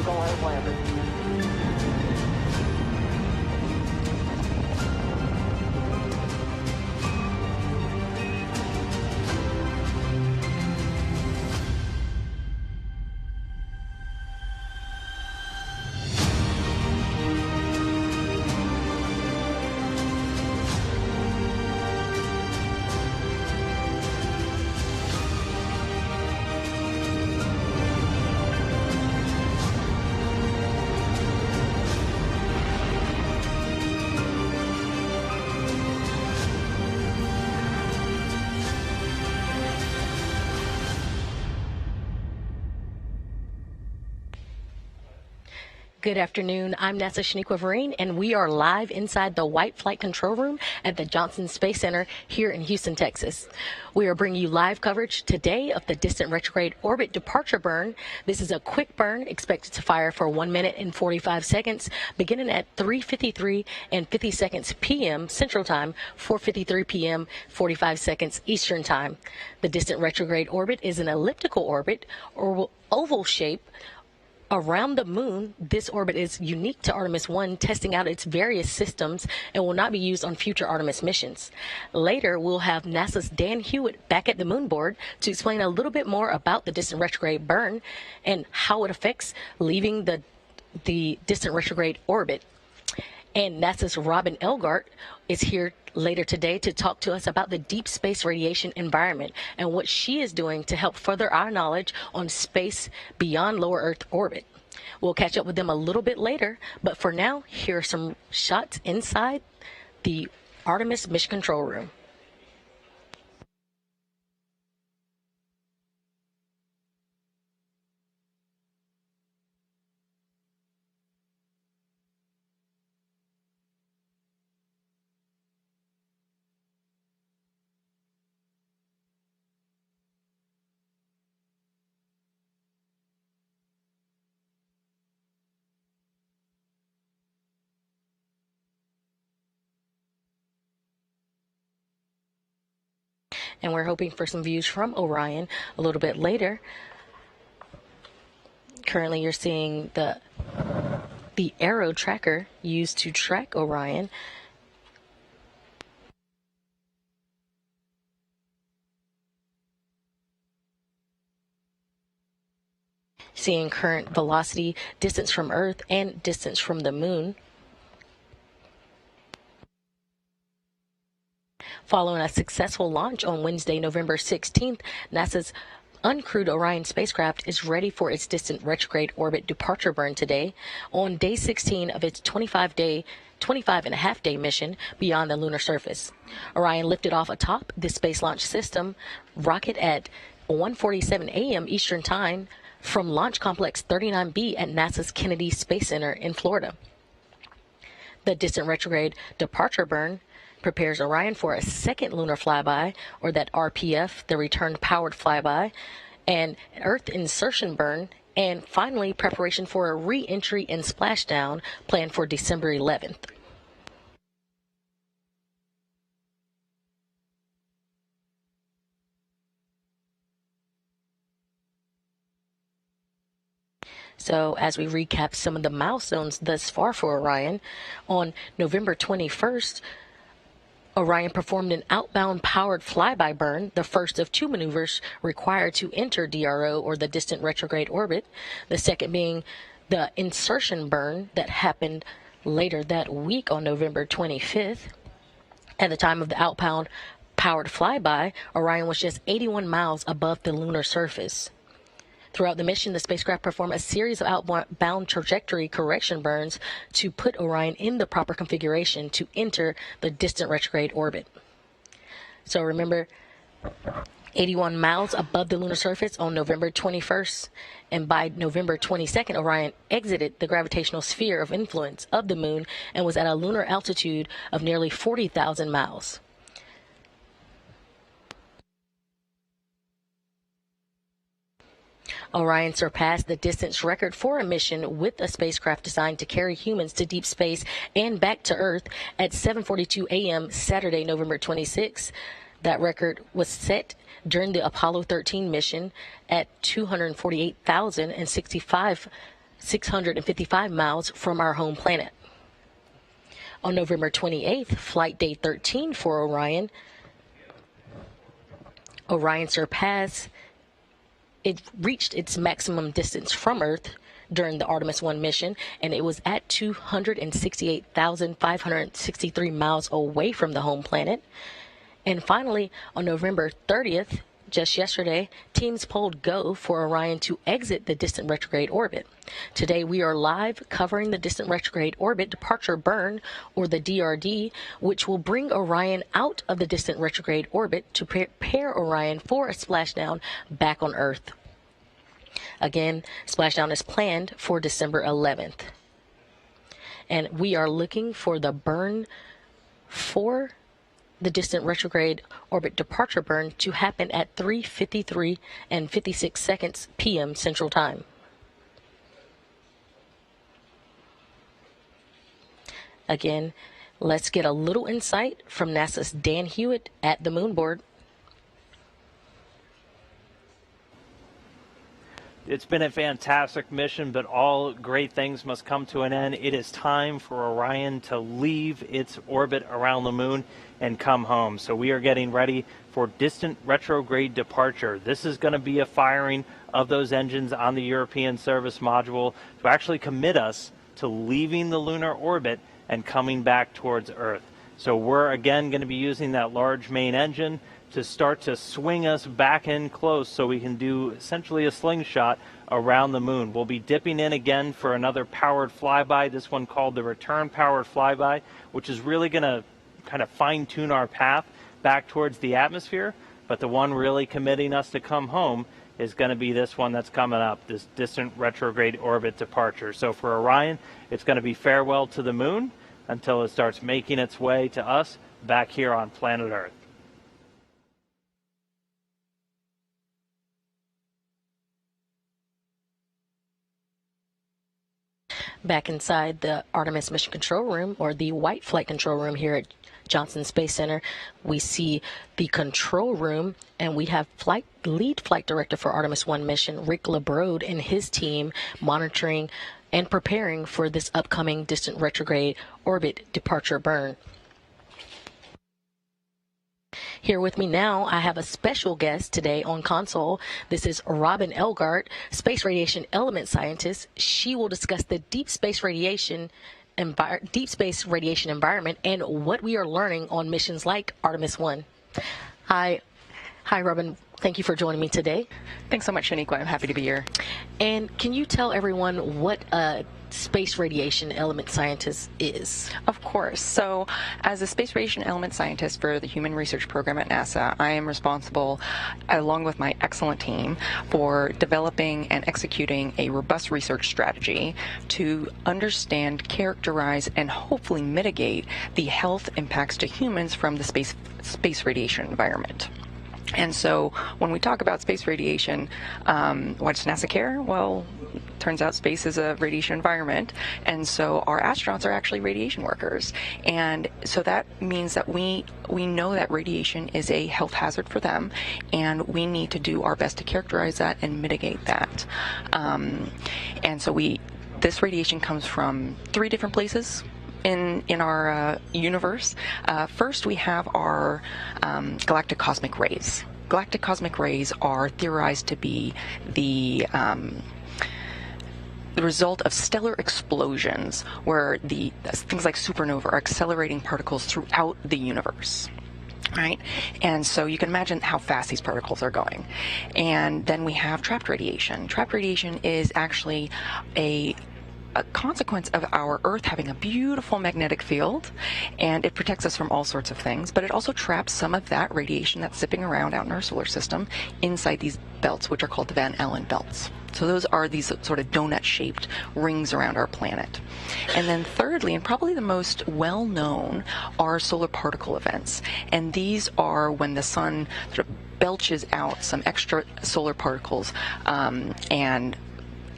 vehicle has landed. Good afternoon. I'm NASA Shaniqua Vereen, and we are live inside the White Flight Control Room at the Johnson Space Center here in Houston, Texas. We are bringing you live coverage today of the distant retrograde orbit departure burn. This is a quick burn expected to fire for 1 minute and 45 seconds, beginning at 3:53 and 50 seconds p.m. Central Time, 4:53 p.m., 45 seconds Eastern Time. The distant retrograde orbit is an elliptical orbit or oval shape around the moon. This orbit is unique to Artemis I, testing out its various systems, and will not be used on future Artemis missions. Later, we'll have NASA's Dan Hewitt back at the moon board to explain a little bit more about the distant retrograde burn and how it affects leaving the distant retrograde orbit. And NASA's Robin Elgart is here later today to talk to us about the deep space radiation environment and what she is doing to help further our knowledge on space beyond lower Earth orbit. We'll catch up with them a little bit later, but for now, here are some shots inside the Artemis Mission Control Room. And we're hoping for some views from Orion a little bit later. Currently, you're seeing the arrow tracker used to track Orion. Seeing current velocity, distance from Earth, and distance from the moon. Following a successful launch on Wednesday, November 16th, NASA's uncrewed Orion spacecraft is ready for its distant retrograde orbit departure burn today on day 16 of its 25 and a half day mission beyond the lunar surface. Orion lifted off atop the Space Launch System rocket at 1:47 a.m. Eastern Time from Launch Complex 39B at NASA's Kennedy Space Center in Florida. The distant retrograde departure burn prepares Orion for a second lunar flyby, or that RPF, the return powered flyby, and Earth insertion burn, and finally preparation for a re-entry and splashdown planned for December 11th. So as we recap some of the milestones thus far for Orion, on November 21st, Orion performed an outbound powered flyby burn, the first of two maneuvers required to enter DRO, or the distant retrograde orbit, the second being the insertion burn that happened later that week on November 25th. At the time of the outbound powered flyby, Orion was just 81 miles above the lunar surface. Throughout the mission, the spacecraft performed a series of outbound trajectory correction burns to put Orion in the proper configuration to enter the distant retrograde orbit. So remember, 81 miles above the lunar surface on November 21st, and by November 22nd, Orion exited the gravitational sphere of influence of the moon and was at a lunar altitude of nearly 40,000 miles. Orion surpassed the distance record for a mission with a spacecraft designed to carry humans to deep space and back to Earth at 7:42 a.m. Saturday, November 26. That record was set during the Apollo 13 mission at 248,065 655 miles from our home planet. On November 28th, flight day 13 for Orion, Orion surpassed, it reached its maximum distance from Earth during the Artemis I mission, and it was at 268,563 miles away from the home planet. And finally, on November 30th, just yesterday, teams polled go for Orion to exit the distant retrograde orbit. Today, we are live covering the distant retrograde orbit departure burn, or the DRD, which will bring Orion out of the distant retrograde orbit to prepare Orion for a splashdown back on Earth. Again, splashdown is planned for December 11th. And we are looking for the burn for the distant retrograde orbit departure burn to happen at 3:53 and 56 seconds p.m. Central Time. Again, let's get a little insight from NASA's Dan Hewitt at the moon board. It's been a fantastic mission, but all great things must come to an end. It is time for Orion to leave its orbit around the moon and come home. So we are getting ready for distant retrograde departure. This is going to be a firing of those engines on the European service module to actually commit us to leaving the lunar orbit and coming back towards Earth. So we're again going to be using that large main engine to start to swing us back in close so we can do essentially a slingshot around the moon. We'll be dipping in again for another powered flyby, this one called the return powered flyby, which is really going to kind of fine-tune our path back towards the atmosphere. But the one really committing us to come home is going to be this one that's coming up, this distant retrograde orbit departure. So for Orion, it's going to be farewell to the moon until it starts making its way to us back here on planet Earth. Back inside the Artemis Mission Control Room, or the White Flight Control Room here at Johnson Space Center, we see the control room, and we have lead flight director for Artemis I mission, Rick LeBrode, and his team monitoring and preparing for this upcoming distant retrograde orbit departure burn. Here with me now, I have a special guest today on console. This is Robin Elgart, space radiation element scientist. She will discuss the deep space radiation environment and what we are learning on missions like Artemis I. Hi, Robin. Thank you for joining me today. Thanks so much, Shaniqua. I'm happy to be here. And can you tell everyone what a space radiation element scientist is? Of course. So, as a space radiation element scientist for the Human Research Program at NASA, I am responsible, along with my excellent team, for developing and executing a robust research strategy to understand, characterize, and hopefully mitigate the health impacts to humans from the space radiation environment. And so when we talk about space radiation, why does NASA care? Well, turns out space is a radiation environment, and so our astronauts are actually radiation workers. And so that means that we know that radiation is a health hazard for them, and we need to do our best to characterize that and mitigate that. And so this radiation comes from 3 different places in our universe. First, we have our galactic cosmic rays. Galactic cosmic rays are theorized to be the result of stellar explosions, where things like supernova are accelerating particles throughout the universe. Right? And so you can imagine how fast these particles are going. And then we have trapped radiation. Trapped radiation is actually a consequence of our Earth having a beautiful magnetic field, and it protects us from all sorts of things, but it also traps some of that radiation that's zipping around out in our solar system inside these belts, which are called the Van Allen belts. So those are these sort of donut-shaped rings around our planet. And then thirdly, and probably the most well-known, are solar particle events. And these are when the sun sort of belches out some extra solar particles and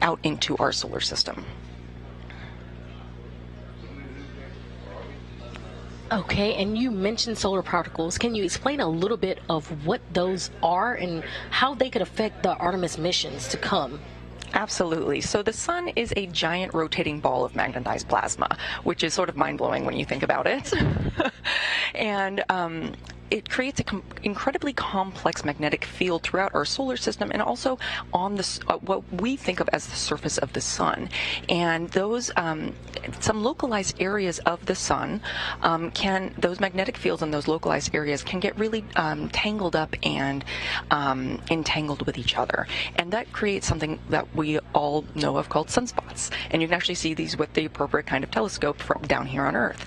out into our solar system. Okay, and you mentioned solar particles. Can you explain a little bit of what those are and how they could affect the Artemis missions to come? Absolutely. So the sun is a giant rotating ball of magnetized plasma, which is sort of mind-blowing when you think about it. And it creates an incredibly complex magnetic field throughout our solar system and also on what we think of as the surface of the sun. And those some localized areas of the sun those magnetic fields in those localized areas can get really tangled up and entangled with each other. And that creates something that we all know of called sunspots. And you can actually see these with the appropriate kind of telescope from down here on Earth.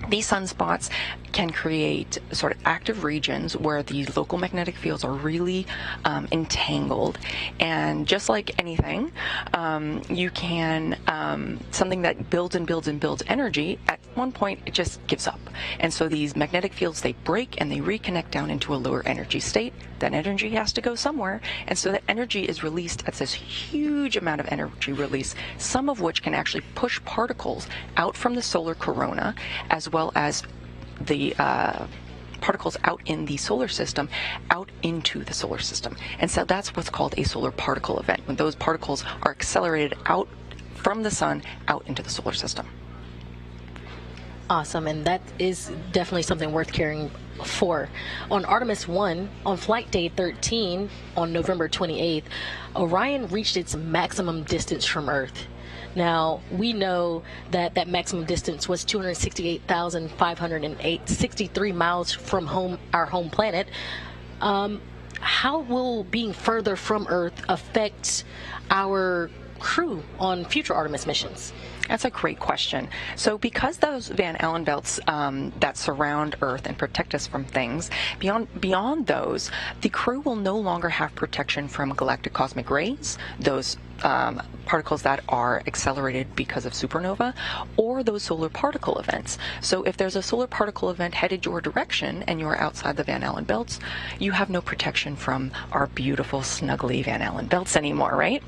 These sunspots can create sort of active regions where the local magnetic fields are really entangled. And just like anything, you can, something that builds and builds and builds energy, at one point it just gives up. And so these magnetic fields, they break and they reconnect down into a lower energy state. That energy has to go somewhere. And so that energy is released at this huge amount of energy release, some of which can actually push particles out from the solar corona, as well as the particles out in the solar system out into the solar system. And so that's what's called a solar particle event, when those particles are accelerated out from the sun out into the solar system. Awesome, and that is definitely something worth caring for. On Artemis I, on flight day 13, on November 28th, Orion reached its maximum distance from Earth. Now, we know that that maximum distance was 268,563 miles from our home planet. How will being further from Earth affect our crew on future Artemis missions? That's a great question. So because those Van Allen belts that surround Earth and protect us from things, beyond those, the crew will no longer have protection from galactic cosmic rays, those particles that are accelerated because of supernova, or those solar particle events. So if there's a solar particle event headed your direction and you're outside the Van Allen belts, you have no protection from our beautiful, snuggly Van Allen belts anymore, right?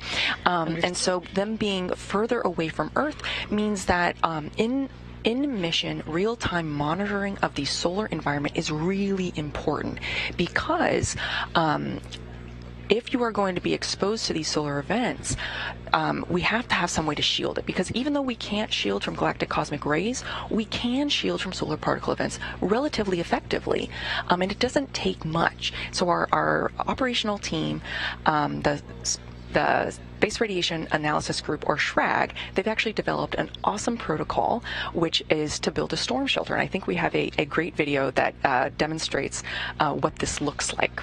And so them being further away from Earth means that in mission, real-time monitoring of the solar environment is really important, because if you are going to be exposed to these solar events, we have to have some way to shield it, because even though we can't shield from galactic cosmic rays, we can shield from solar particle events relatively effectively, and it doesn't take much. So our operational team, the Space Radiation Analysis Group, or SRAG, they've actually developed an awesome protocol, which is to build a storm shelter. And I think we have a great video that demonstrates what this looks like.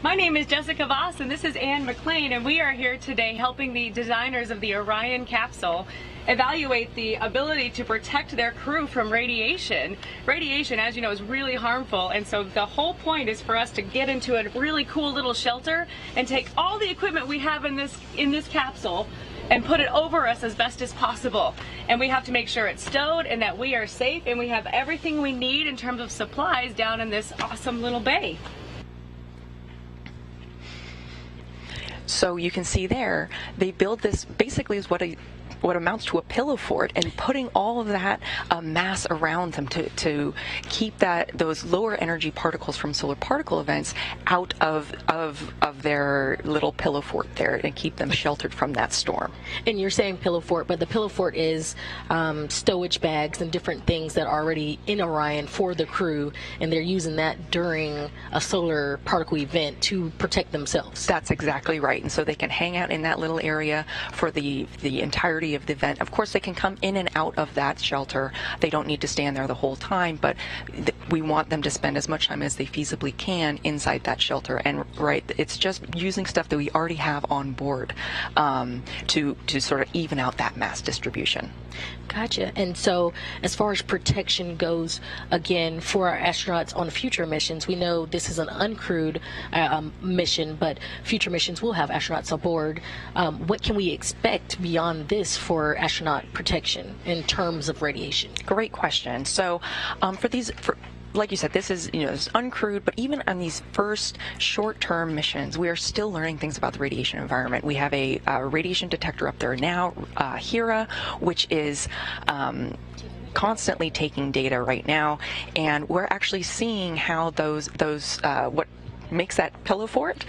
My name is Jessica Voss, and this is Anne McLean, and we are here today helping the designers of the Orion capsule evaluate the ability to protect their crew from radiation. Radiation, as you know, is really harmful, and so the whole point is for us to get into a really cool little shelter and take all the equipment we have in this capsule and put it over us as best as possible. And we have to make sure it's stowed and that we are safe and we have everything we need in terms of supplies down in this awesome little bay. So you can see there, they build this basically is what amounts to a pillow fort, and putting all of that mass around them to keep those lower energy particles from solar particle events out of their little pillow fort there, and keep them sheltered from that storm. And you're saying pillow fort, but the pillow fort is stowage bags and different things that are already in Orion for the crew, and they're using that during a solar particle event to protect themselves. That's exactly right. And so they can hang out in that little area for the entirety of the event. Of course, they can come in and out of that shelter. They don't need to stand there the whole time, but we want them to spend as much time as they feasibly can inside that shelter. And it's just using stuff that we already have on board to sort of even out that mass distribution. Gotcha. And so as far as protection goes, again, for our astronauts on future missions, we know this is an uncrewed mission, but future missions will have astronauts aboard. What can we expect beyond this for astronaut protection in terms of radiation? Great question. So like you said, this is it's uncrewed, but even on these first short-term missions, we are still learning things about the radiation environment. We have a radiation detector up there now, HERA, which is constantly taking data right now, and we're actually seeing how those what makes that pillow for it.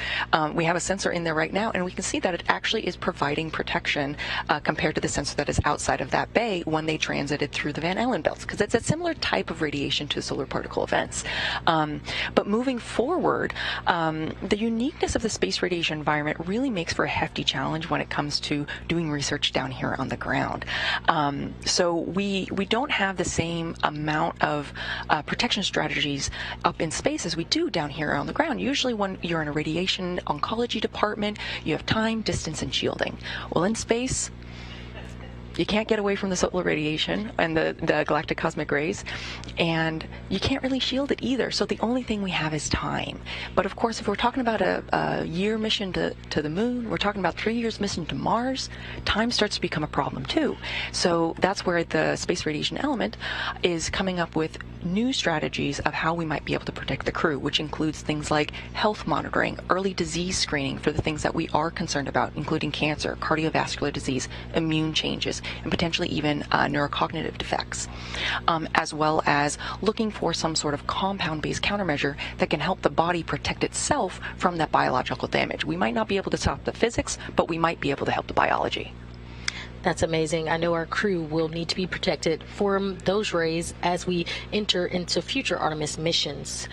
We have a sensor in there right now, and we can see that it actually is providing protection compared to the sensor that is outside of that bay when they transited through the Van Allen belts, because it's a similar type of radiation to solar particle events. But moving forward, the uniqueness of the space radiation environment really makes for a hefty challenge when it comes to doing research down here on the ground. So we don't have the same amount of protection strategies up in space as we do down here on the ground. Usually when you're in a radiation oncology department, you have time, distance, and shielding. Well, in space, you can't get away from the solar radiation and the galactic cosmic rays, and you can't really shield it either. So the only thing we have is time. But of course, if we're talking about a year mission to the moon, we're talking about 3 years mission to Mars, time starts to become a problem too. So that's where the space radiation element is coming up with new strategies of how we might be able to protect the crew, which includes things like health monitoring, early disease screening for the things that we are concerned about, including cancer, cardiovascular disease, immune changes, and potentially even neurocognitive defects, as well as looking for some sort of compound-based countermeasure that can help the body protect itself from that biological damage. We might not be able to stop the physics, but we might be able to help the biology. That's amazing. I know our crew will need to be protected from those rays as we enter into future Artemis missions.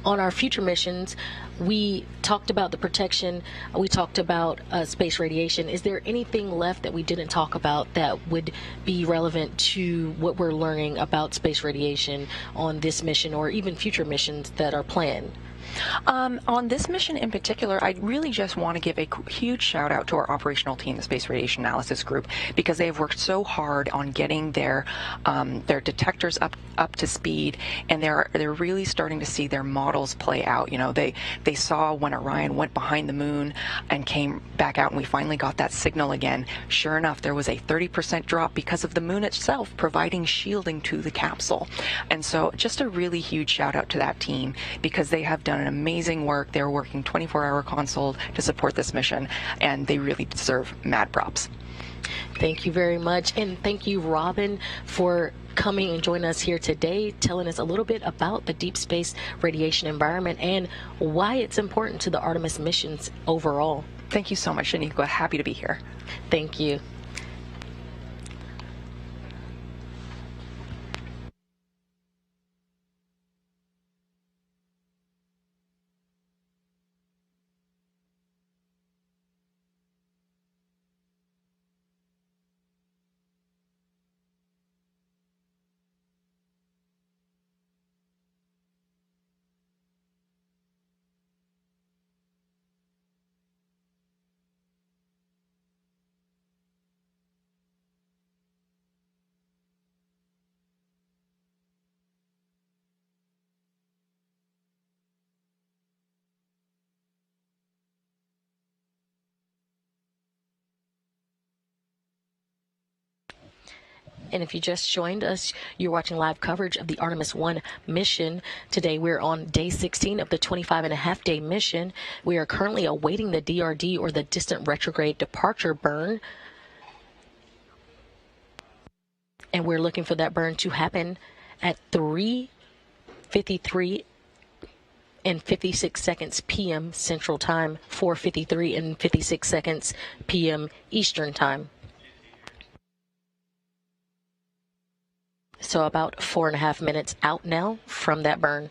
On our future missions, we talked about the protection, we talked about space radiation. Is there anything left that we didn't talk about that would be relevant to what we're learning about space radiation on this mission or even future missions that are planned? On this mission in particular, I really just want to give a huge shout out to our operational team, the Space Radiation Analysis Group, because they have worked so hard on getting their detectors up to speed, and they're really starting to see their models play out. You know, they saw when Orion went behind the moon and came back out, and we finally got that signal again. Sure enough, there was a 30% drop because of the moon itself providing shielding to the capsule. And so just a really huge shout out to that team, because they have done an amazing work. They're working 24-hour console to support this mission, and they really deserve mad props. Thank you very much, and thank you, Robin, for coming and joining us here today, telling us a little bit about the deep space radiation environment and why it's important to the Artemis missions overall. Thank you so much, Shaniqua. Happy to be here. Thank you. And if you just joined us, you're watching live coverage of the Artemis I mission. Today, we're on day 16 of the 25-and-a-half-day mission. We are currently awaiting the DRD, or the distant retrograde departure burn. And we're looking for that burn to happen at 3:53 and 56 seconds p.m. Central Time, 4:53 and 56 seconds p.m. Eastern Time. So about 4.5 minutes out now from that burn.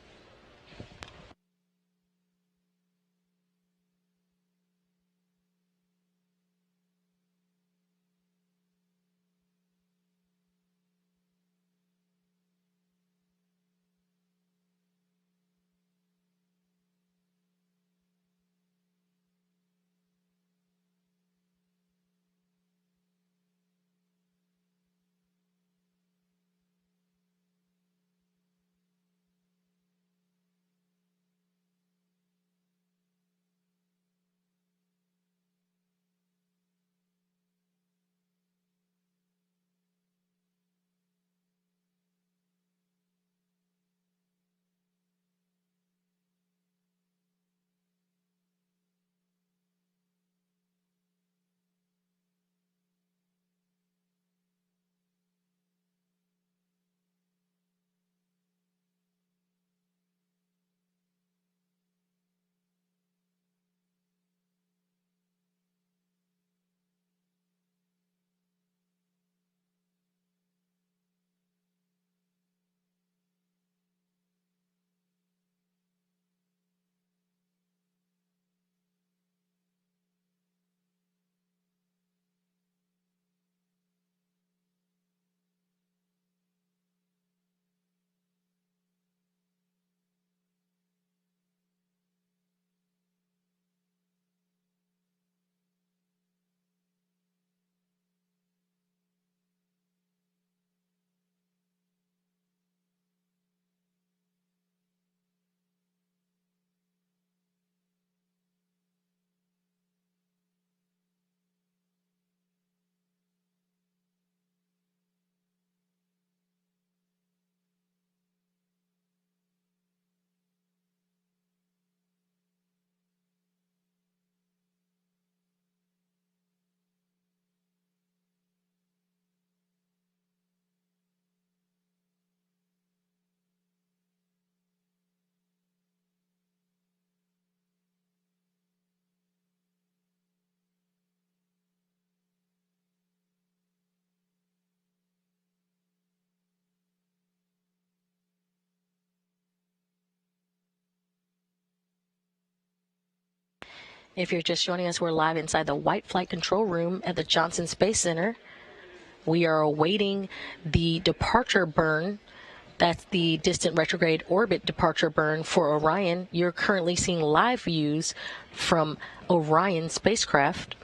If you're just joining us, we're live inside the White Flight Control Room at the Johnson Space Center. We are awaiting the departure burn. That's the distant retrograde orbit departure burn for Orion. You're currently seeing live views from Orion spacecraft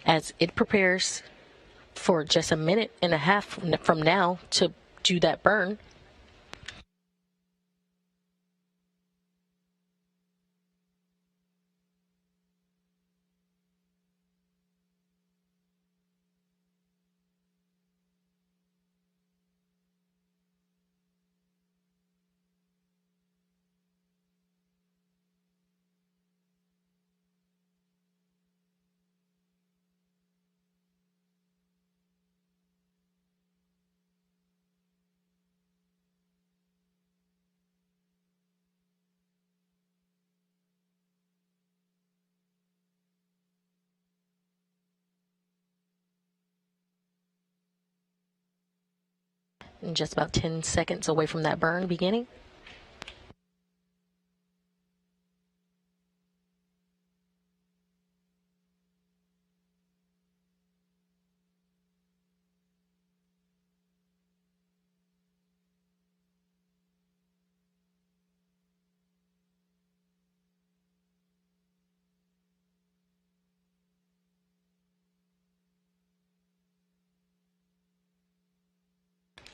as it prepares for just a minute and a half from now to do that burn. And just about 10 seconds away from that burn beginning.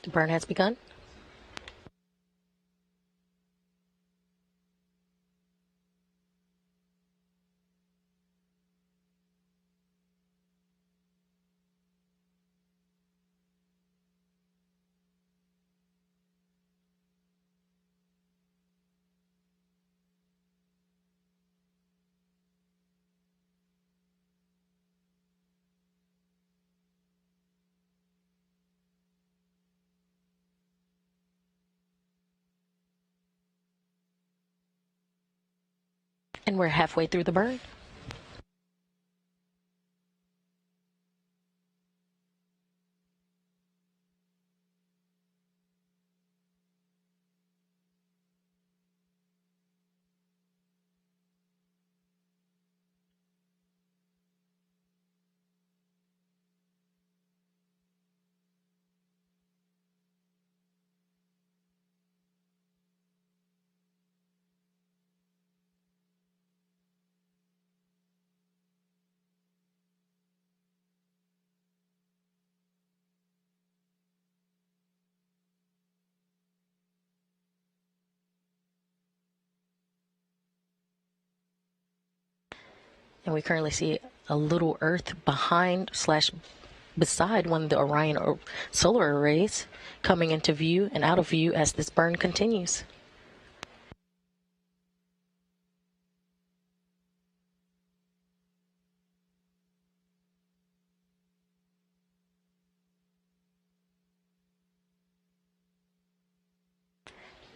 The burn has begun. And we're halfway through the burn. And we currently see a little Earth behind / beside one of the Orion solar arrays coming into view and out of view as this burn continues.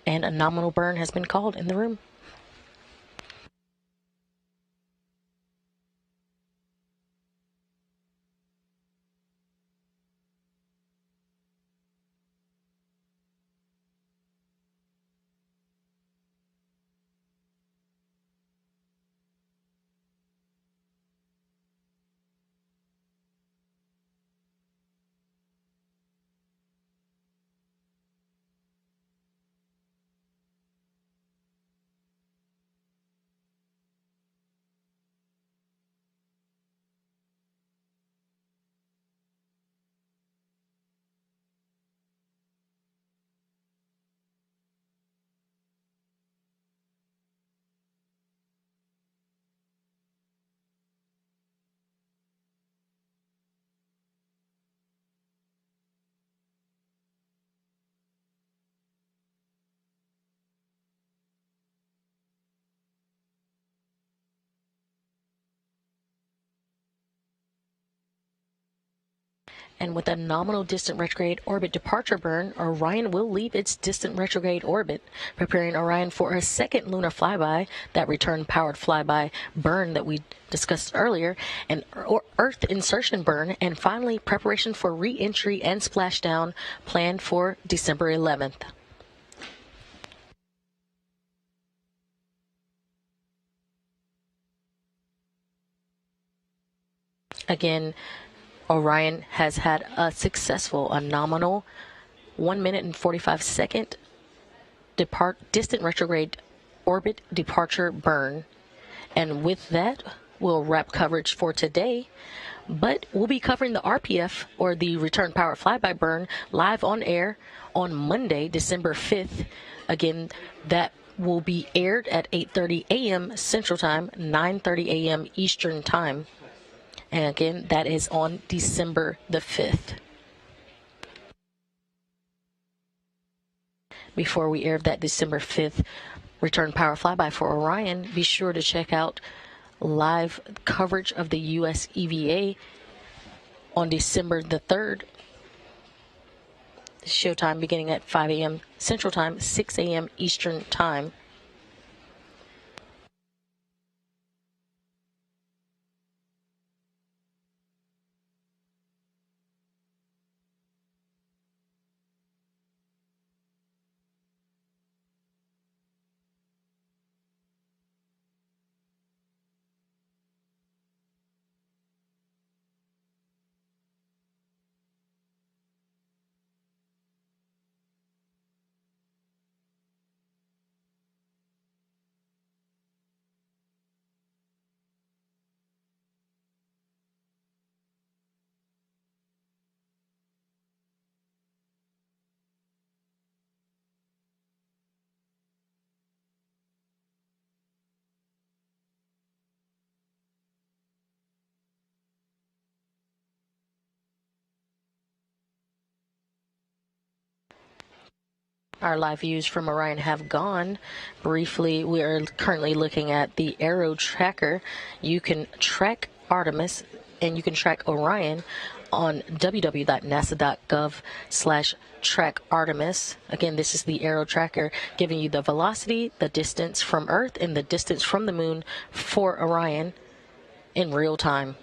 And a nominal burn has been called in the room. And with a nominal distant retrograde orbit departure burn, Orion will leave its distant retrograde orbit, preparing Orion for a second lunar flyby, that return-powered flyby burn that we discussed earlier, an Earth insertion burn, and finally preparation for re-entry and splashdown planned for December 11th. Again, Orion has had a nominal 1 minute and 45-second distant retrograde orbit departure burn. And with that, we'll wrap coverage for today. But we'll be covering the RPF, or the Return Power Flyby burn, live on air on Monday, December 5th. Again, that will be aired at 8:30 a.m. Central Time, 9:30 a.m. Eastern Time. And again, that is on December the 5th. Before we air that December 5th Return Power Flyby for Orion, be sure to check out live coverage of the U.S. EVA on December the 3rd. Showtime beginning at 5 a.m. Central Time, 6 a.m. Eastern Time. Our live views from Orion have gone. Briefly, we are currently looking at the Aero Tracker. You can track Artemis and you can track Orion on www.nasa.gov/track Artemis. Again, this is the Aero Tracker, giving you the velocity, the distance from Earth, and the distance from the Moon for Orion in real time.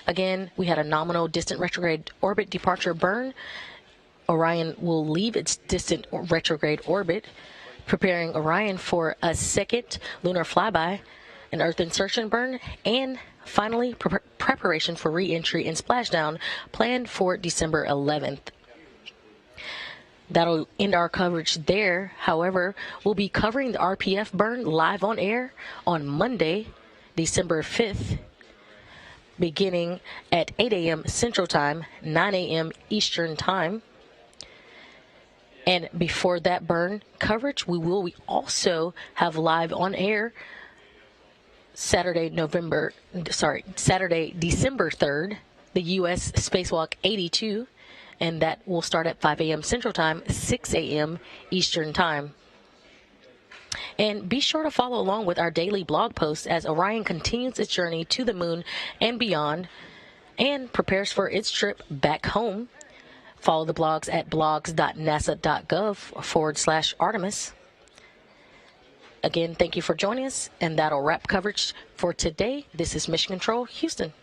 Again, we had a nominal distant retrograde orbit departure burn. Orion will leave its distant retrograde orbit, preparing Orion for a second lunar flyby, an Earth insertion burn, and finally preparation for re-entry and splashdown planned for December 11th. That'll end our coverage there. However, we'll be covering the RPF burn live on air on Monday, December 5th, beginning at 8 a.m. Central Time, 9 a.m. Eastern Time. And before that burn coverage, we also have live on air Saturday, December 3rd, the U.S. Spacewalk 82, and that will start at 5 a.m. Central Time, 6 a.m. Eastern Time. And be sure to follow along with our daily blog posts as Orion continues its journey to the Moon and beyond and prepares for its trip back home. Follow the blogs at blogs.nasa.gov/Artemis. Again, thank you for joining us, and that'll wrap coverage for today. This is Mission Control, Houston.